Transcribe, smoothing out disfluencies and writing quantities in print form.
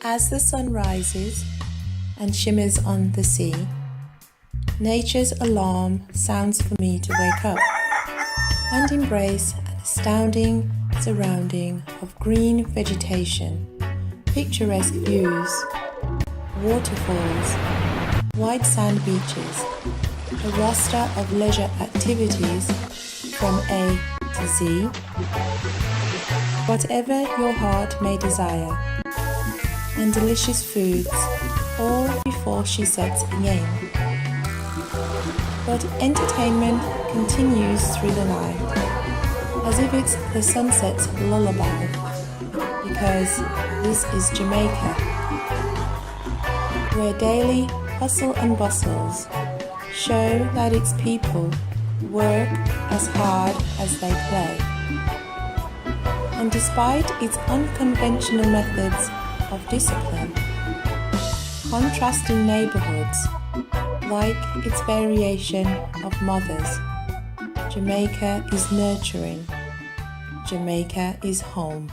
As the sun rises and shimmers on the sea, nature's alarm sounds for me to wake up and embrace an astounding surrounding of green vegetation, picturesque views, waterfalls, white sand beaches, a roster of leisure activities from A to Z, whatever your heart may desire, and delicious foods, all before she sets again. But entertainment continues through the night, as if it's the sunset's lullaby, because this is Jamaica, where daily hustle and bustles show that its people work as hard as they play. And despite its unconventional methods of discipline, contrasting neighbourhoods, like its variation of mothers, Jamaica is nurturing. Jamaica is home.